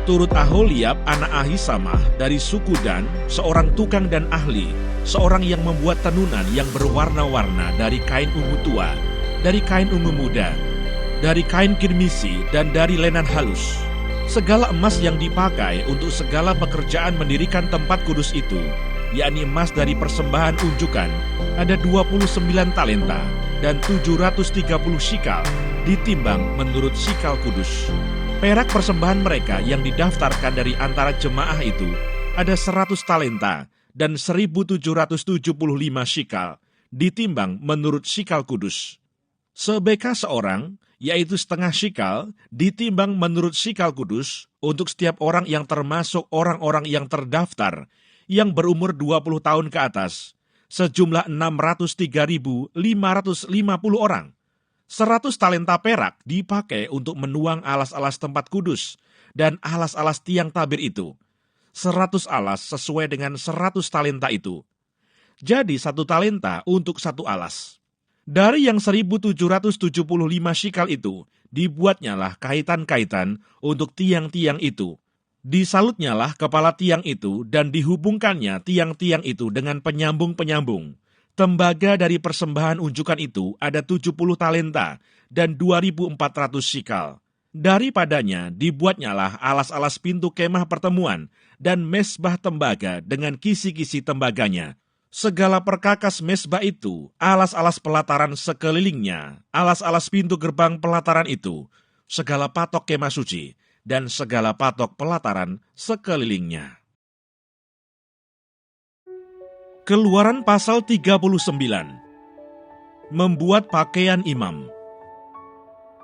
turut Aholiab anak Ahisamah dari suku Dan, seorang tukang dan ahli, seorang yang membuat tenunan yang berwarna-warna dari kain ungu tua, dari kain ungu muda, dari kain kirmisi, dan dari lenan halus. Segala emas yang dipakai untuk segala pekerjaan mendirikan tempat kudus itu, yakni emas dari persembahan unjukan, ada 29 talenta dan 730 shikal, ditimbang menurut shikal kudus. Perak persembahan mereka yang didaftarkan dari antara jemaah itu ada 100 talenta dan 1.775 shikal, ditimbang menurut shikal kudus. Sebeka seorang, yaitu setengah shikal, ditimbang menurut shikal kudus untuk setiap orang yang termasuk orang-orang yang terdaftar, yang berumur 20 tahun ke atas, sejumlah 603.550 orang. 100 talenta perak dipakai untuk menuang alas-alas tempat kudus dan alas-alas tiang tabir itu. 100 alas sesuai dengan 100 talenta itu. Jadi 1 talenta untuk 1 alas. Dari yang 1.775 shikal itu, dibuatnyalah kaitan-kaitan untuk tiang-tiang itu. Disalutnyalah kepala tiang itu dan dihubungkannya tiang-tiang itu dengan penyambung-penyambung. Tembaga dari persembahan unjukan itu ada 70 talenta dan 2.400 shikal. Daripadanya dibuatnyalah alas-alas pintu kemah pertemuan dan mesbah tembaga dengan kisi-kisi tembaganya. Segala perkakas mesbah itu, alas-alas pelataran sekelilingnya, alas-alas pintu gerbang pelataran itu, segala patok kemah suci, dan segala patok pelataran sekelilingnya. Keluaran pasal 39. Membuat pakaian imam.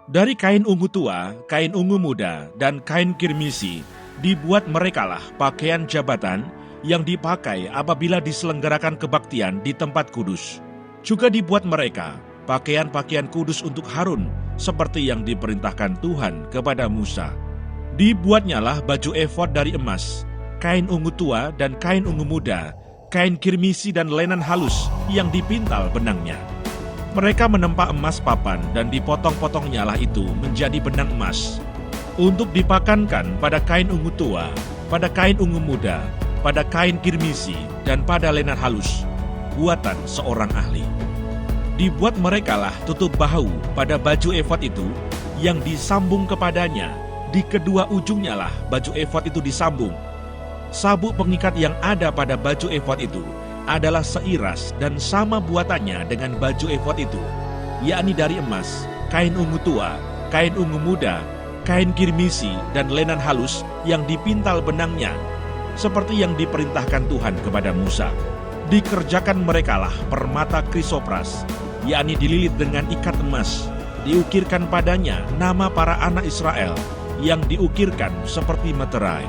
Dari kain ungu tua, kain ungu muda, dan kain kirmisi, dibuat merekalah pakaian jabatan yang dipakai apabila diselenggarakan kebaktian di tempat kudus. Juga dibuat mereka pakaian-pakaian kudus untuk Harun, seperti yang diperintahkan Tuhan kepada Musa. Dibuatnyalah baju efod dari emas, kain ungu tua dan kain ungu muda, kain kirmisi dan lenan halus yang dipintal benangnya. Mereka menempa emas papan dan dipotong-potongnya itu menjadi benang emas, untuk dipakankan pada kain ungu tua, pada kain ungu muda, pada kain kirmisi, dan pada lenan halus, buatan seorang ahli. Dibuat merekalah tutup bahu pada baju efod itu, yang disambung kepadanya, di kedua ujungnya lah baju efod itu disambung. Sabuk pengikat yang ada pada baju efod itu adalah seiras dan sama buatannya dengan baju efod itu, yakni dari emas, kain ungu tua, kain ungu muda, kain kirmisi, dan lenan halus yang dipintal benangnya, seperti yang diperintahkan Tuhan kepada Musa. Dikerjakan merekalah permata krisopras, yakni dililit dengan ikat emas, diukirkan padanya nama para anak Israel, yang diukirkan seperti meterai.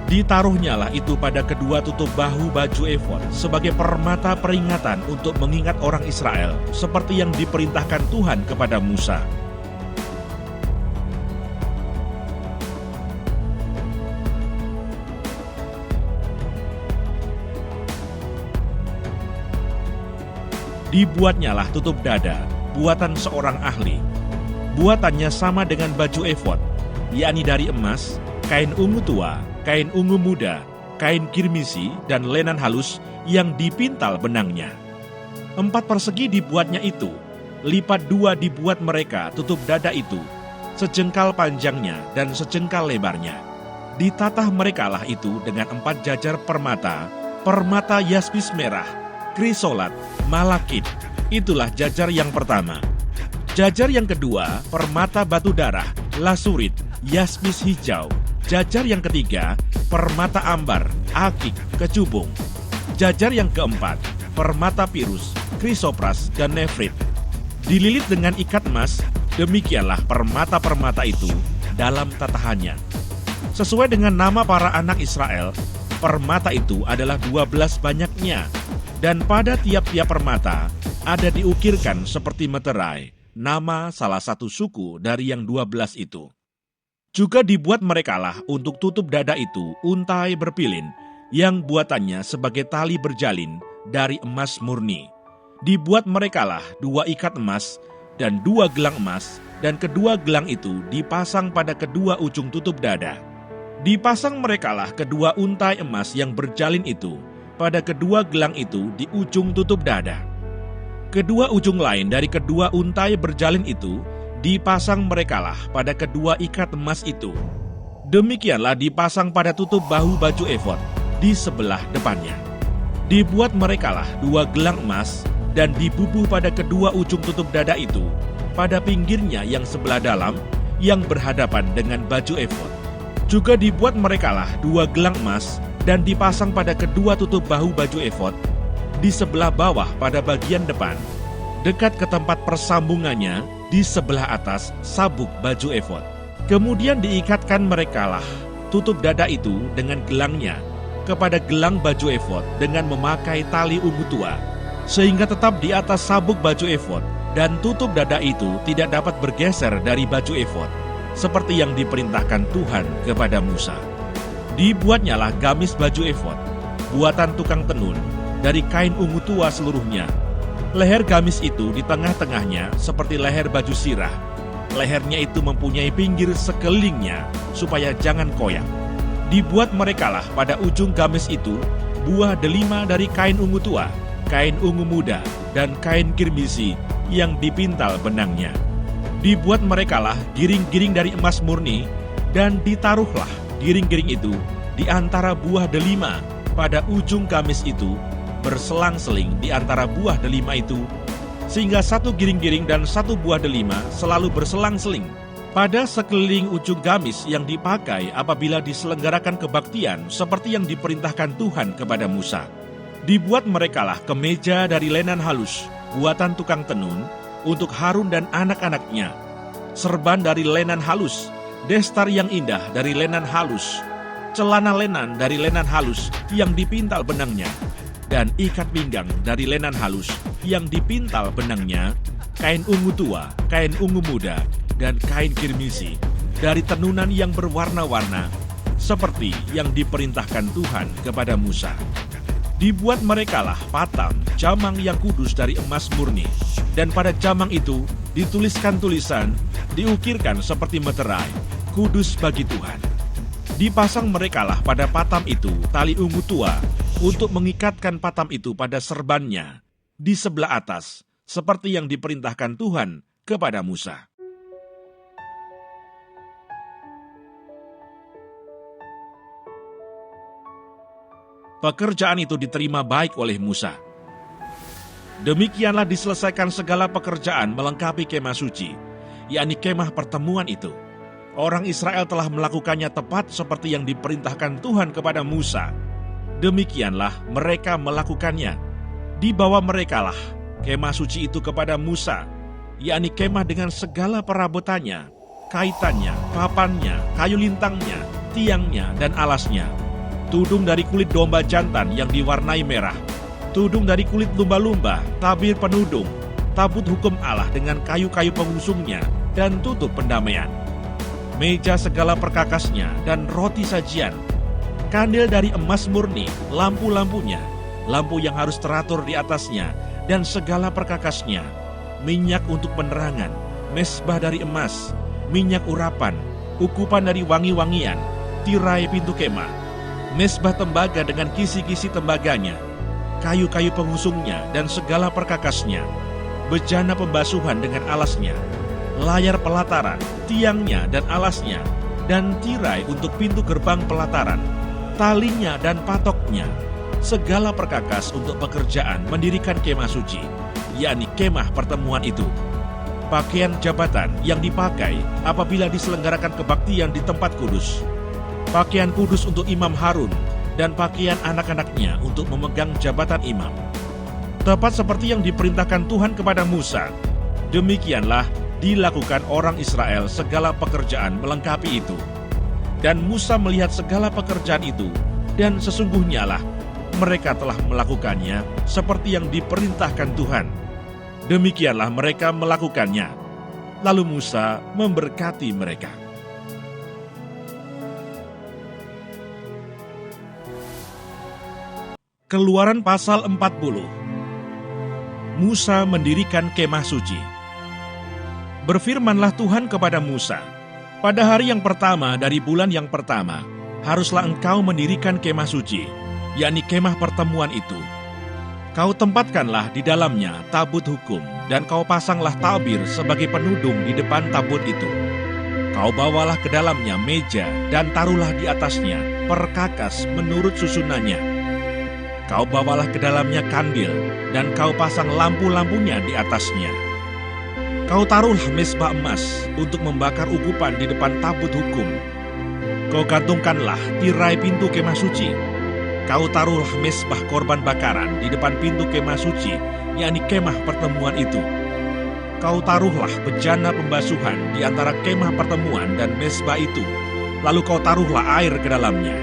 Ditaruhnyalah itu pada kedua tutup bahu baju efod sebagai permata peringatan untuk mengingat orang Israel, seperti yang diperintahkan Tuhan kepada Musa. Dibuatnyalah tutup dada, buatan seorang ahli. Buatannya sama dengan baju efod, yakni dari emas, kain ungu tua, kain ungu muda, kain kirmisi, dan lenan halus yang dipintal benangnya. 4 persegi dibuatnya itu, lipat 2 dibuat mereka tutup dada itu, sejengkal panjangnya dan sejengkal lebarnya. Ditatah merekalah itu dengan 4 jajar permata, permata yaspis merah, krisolat, malakit, Itulah jajar yang pertama. Jajar yang kedua, permata batu darah, lasurit, yaspis hijau. Jajar yang ketiga, permata ambar, akik, kecubung. Jajar yang keempat, permata pirus, krisopras, dan nefrit. Dililit dengan ikat emas, demikianlah permata-permata itu dalam tatahannya. Sesuai dengan nama para anak Israel, permata itu adalah 12 banyaknya, dan pada tiap-tiap permata ada diukirkan seperti meterai, nama salah satu suku dari yang 12 itu. Juga dibuat merekalah untuk tutup dada itu untai berpilin, yang buatannya sebagai tali berjalin dari emas murni. Dibuat merekalah 2 ikat emas dan 2 gelang emas, dan kedua gelang itu dipasang pada kedua ujung tutup dada. Dipasang merekalah kedua untai emas yang berjalin itu pada kedua gelang itu di ujung tutup dada. Kedua ujung lain dari kedua untai berjalin itu dipasang merekalah pada kedua ikat emas itu. Demikianlah dipasang pada tutup bahu baju efod di sebelah depannya. Dibuat merekalah 2 gelang emas dan dibubuh pada kedua ujung tutup dada itu pada pinggirnya yang sebelah dalam yang berhadapan dengan baju efod. Juga dibuat merekalah 2 gelang emas dan dipasang pada kedua tutup bahu baju efod di sebelah bawah pada bagian depan, dekat ke tempat persambungannya di sebelah atas sabuk baju efod. Kemudian diikatkan merekalah tutup dada itu dengan gelangnya kepada gelang baju efod dengan memakai tali ungu tua, sehingga tetap di atas sabuk baju efod, dan tutup dada itu tidak dapat bergeser dari baju efod, seperti yang diperintahkan Tuhan kepada Musa. Dibuatnyalah gamis baju efod, buatan tukang tenun, dari kain ungu tua seluruhnya. Leher gamis itu di tengah-tengahnya seperti leher baju sirah. Lehernya itu mempunyai pinggir sekelilingnya, supaya jangan koyak. Dibuat merekalah pada ujung gamis itu buah delima dari kain ungu tua, kain ungu muda, dan kain kirmisi yang dipintal benangnya. Dibuat merekalah giring-giring dari emas murni, dan ditaruhlah giring-giring itu di antara buah delima pada ujung gamis itu, berselang-seling di antara buah delima itu, sehingga satu giring-giring dan satu buah delima selalu berselang-seling pada sekeliling ujung gamis yang dipakai apabila diselenggarakan kebaktian seperti yang diperintahkan Tuhan kepada Musa. Dibuat merekalah kemeja dari lenan halus, buatan tukang tenun, untuk Harun dan anak-anaknya, serban dari lenan halus, destar yang indah dari lenan halus, celana lenan dari lenan halus yang dipintal benangnya, dan ikat pinggang dari lenan halus yang dipintal benangnya, kain ungu tua, kain ungu muda, dan kain kirmisi dari tenunan yang berwarna-warna, seperti yang diperintahkan Tuhan kepada Musa. Dibuat merekalah patam, jamang yang kudus dari emas murni, dan pada jamang itu dituliskan tulisan, diukirkan seperti meterai, kudus bagi Tuhan. Dipasang merekalah pada patam itu tali ungu tua, untuk mengikatkan patam itu pada serbannya di sebelah atas, seperti yang diperintahkan Tuhan kepada Musa. Pekerjaan itu diterima baik oleh Musa. Demikianlah diselesaikan segala pekerjaan melengkapi kemah suci, yakni kemah pertemuan itu. Orang Israel telah melakukannya tepat seperti yang diperintahkan Tuhan kepada Musa. Demikianlah mereka melakukannya. Dibawa merekalah kemah suci itu kepada Musa, yakni kemah dengan segala perabotannya, kaitannya, papannya, kayu lintangnya, tiangnya, dan alasnya. Tudung dari kulit domba jantan yang diwarnai merah, tudung dari kulit lumba-lumba, tabir penudung, tabut hukum Allah dengan kayu-kayu pengusungnya, dan tutup pendamaian. Meja segala perkakasnya dan roti sajian, kandil dari emas murni, lampu-lampunya, lampu yang harus teratur di atasnya, dan segala perkakasnya, minyak untuk penerangan, mesbah dari emas, minyak urapan, ukupan dari wangi-wangian, tirai pintu kemah, mesbah tembaga dengan kisi-kisi tembaganya, kayu-kayu pengusungnya dan segala perkakasnya, bejana pembasuhan dengan alasnya, layar pelataran, tiangnya dan alasnya, dan tirai untuk pintu gerbang pelataran, talinya dan patoknya, segala perkakas untuk pekerjaan mendirikan kemah suci, yakni kemah pertemuan itu. Pakaian jabatan yang dipakai apabila diselenggarakan kebaktian di tempat kudus. Pakaian kudus untuk Imam Harun dan pakaian anak-anaknya untuk memegang jabatan imam. Tepat seperti yang diperintahkan Tuhan kepada Musa, demikianlah dilakukan orang Israel segala pekerjaan melengkapi itu. Dan Musa melihat segala pekerjaan itu, dan sesungguhnya lah mereka telah melakukannya seperti yang diperintahkan Tuhan. Demikianlah mereka melakukannya. Lalu Musa memberkati mereka. Keluaran pasal 40. Musa mendirikan kemah suci. Berfirmanlah Tuhan kepada Musa, pada hari yang pertama dari bulan yang pertama, haruslah engkau mendirikan kemah suci, yakni kemah pertemuan itu. Kau tempatkanlah di dalamnya tabut hukum, dan kau pasanglah tabir sebagai penudung di depan tabut itu. Kau bawalah ke dalamnya meja, dan taruhlah di atasnya perkakas menurut susunannya. Kau bawalah ke dalamnya kandil, dan kau pasang lampu-lampunya di atasnya. Kau taruhlah mezbah emas untuk membakar ukupan di depan tabut hukum. Kau gantungkanlah tirai pintu kemah suci. Kau taruhlah mezbah korban bakaran di depan pintu kemah suci, yakni kemah pertemuan itu. Kau taruhlah bejana pembasuhan di antara kemah pertemuan dan mezbah itu, lalu kau taruhlah air ke dalamnya.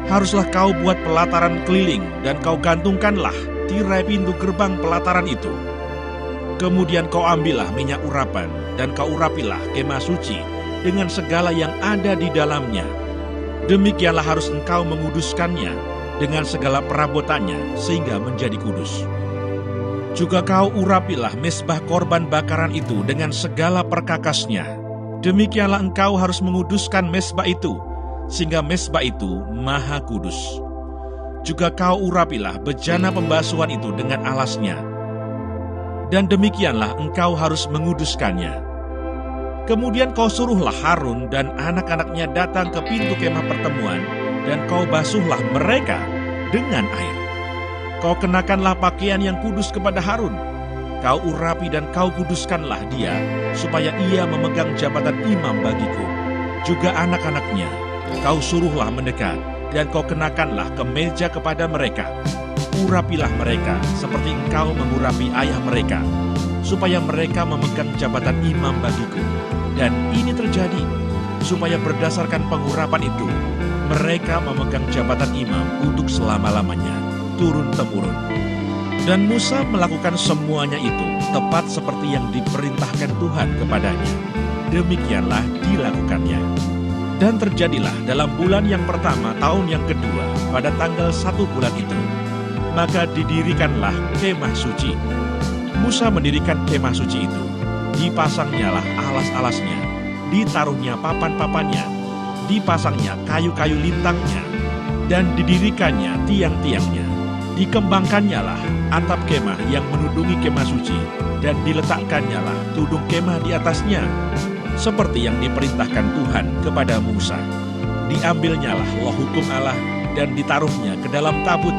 Haruslah kau buat pelataran keliling, dan kau gantungkanlah tirai pintu gerbang pelataran itu. Kemudian kau ambillah minyak urapan, dan kau urapilah kemah suci dengan segala yang ada di dalamnya. Demikianlah harus engkau menguduskannya dengan segala perabotannya sehingga menjadi kudus. Juga kau urapilah mezbah korban bakaran itu dengan segala perkakasnya. Demikianlah engkau harus menguduskan mezbah itu, sehingga mezbah itu maha kudus. Juga kau urapilah bejana pembasuhan itu dengan alasnya. Dan demikianlah engkau harus menguduskannya. Kemudian kau suruhlah Harun dan anak-anaknya datang ke pintu kemah pertemuan, dan kau basuhlah mereka dengan air. Kau kenakanlah pakaian yang kudus kepada Harun. Kau urapi dan kau kuduskanlah dia, supaya ia memegang jabatan imam bagiku. Juga anak-anaknya, kau suruhlah mendekat, dan kau kenakanlah kemeja kepada mereka. Urapilah mereka seperti engkau mengurapi ayah mereka, supaya mereka memegang jabatan imam bagiku. Dan ini terjadi, supaya berdasarkan pengurapan itu, mereka memegang jabatan imam untuk selama-lamanya, turun-temurun. Dan Musa melakukan semuanya itu tepat seperti yang diperintahkan Tuhan kepadanya. Demikianlah dilakukannya. Dan terjadilah dalam bulan yang pertama tahun yang kedua, pada tanggal 1 bulan itu, maka didirikanlah kemah suci. Musa mendirikan kemah suci itu. Dipasangnyalah alas-alasnya, ditaruhnya papan-papannya, dipasangnya kayu-kayu lintangnya, dan didirikannya tiang-tiangnya. Dikembangkannyalah atap kemah yang menudungi kemah suci, dan diletakkannya tudung kemah di atasnya, seperti yang diperintahkan Tuhan kepada Musa. Diambilnyalah loh hukum Allah, dan ditaruhnya ke dalam tabut.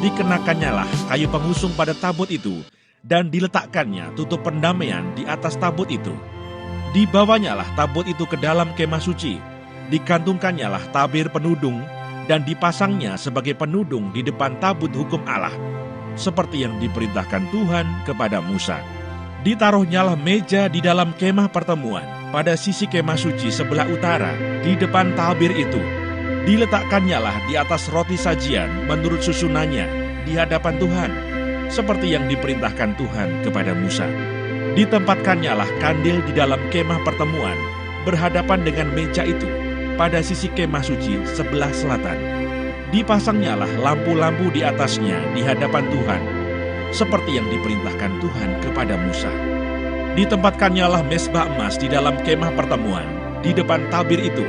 Dikenakannyalah kayu pengusung pada tabut itu, dan diletakkannya tutup pendamaian di atas tabut itu. Dibawanyalah tabut itu ke dalam kemah suci, dikantungkannyalah tabir penudung, dan dipasangnya sebagai penudung di depan tabut hukum Allah, seperti yang diperintahkan Tuhan kepada Musa. Ditaruhnyalah meja di dalam kemah pertemuan, pada sisi kemah suci sebelah utara, di depan tabir itu. Diletakkannya di atas roti sajian menurut susunannya, di hadapan Tuhan, seperti yang diperintahkan Tuhan kepada Musa. Ditempatkannya kandil di dalam kemah pertemuan, berhadapan dengan meja itu, pada sisi kemah suci sebelah selatan. Dipasangnya lampu-lampu di atasnya di hadapan Tuhan, seperti yang diperintahkan Tuhan kepada Musa. Ditempatkannya mezbah emas di dalam kemah pertemuan, di depan tabir itu.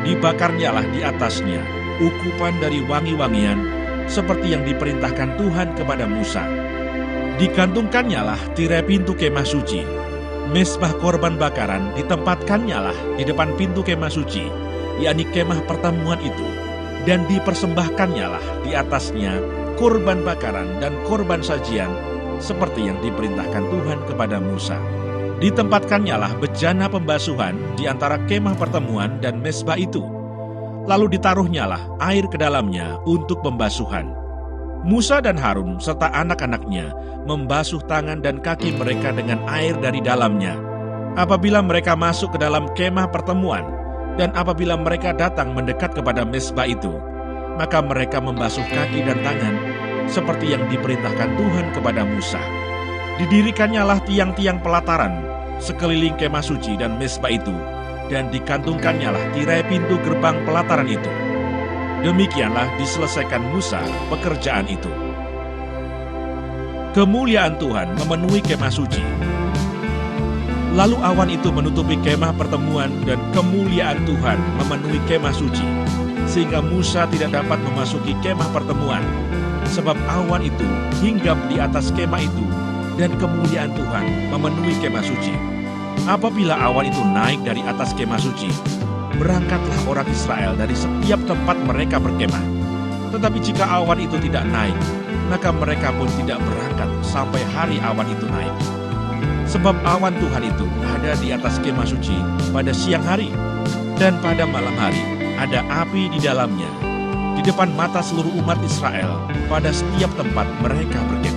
Dibakarnya di atasnya ukupan dari wangi-wangian, seperti yang diperintahkan Tuhan kepada Musa. Digantungkannya tirai pintu kemah suci. Mezbah korban bakaran ditempatkannya di depan pintu kemah suci, yakni kemah pertemuan itu, dan dipersembahkannya di atasnya korban bakaran dan korban sajian, seperti yang diperintahkan Tuhan kepada Musa. Ditempatkannyalah bejana pembasuhan di antara kemah pertemuan dan mezbah itu. Lalu ditaruhnyalah air ke dalamnya untuk pembasuhan. Musa dan Harun serta anak-anaknya membasuh tangan dan kaki mereka dengan air dari dalamnya. Apabila mereka masuk ke dalam kemah pertemuan, dan apabila mereka datang mendekat kepada mezbah itu, maka mereka membasuh kaki dan tangan, seperti yang diperintahkan Tuhan kepada Musa. Didirikannya tiang-tiang pelataran sekeliling kemah suci dan mezbah itu, dan dikantungkannyalah tirai pintu gerbang pelataran itu. Demikianlah diselesaikan Musa pekerjaan itu. Kemuliaan Tuhan memenuhi kemah suci. Lalu awan itu menutupi kemah pertemuan dan kemuliaan Tuhan memenuhi kemah suci, sehingga Musa tidak dapat memasuki kemah pertemuan, sebab awan itu hinggap di atas kemah itu dan kemuliaan Tuhan memenuhi kemah suci. Apabila awan itu naik dari atas kemah suci, berangkatlah orang Israel dari setiap tempat mereka berkemah. Tetapi jika awan itu tidak naik, maka mereka pun tidak berangkat sampai hari awan itu naik. Sebab awan Tuhan itu ada di atas kemah suci pada siang hari, dan pada malam hari ada api di dalamnya, di depan mata seluruh umat Israel pada setiap tempat mereka berkemah.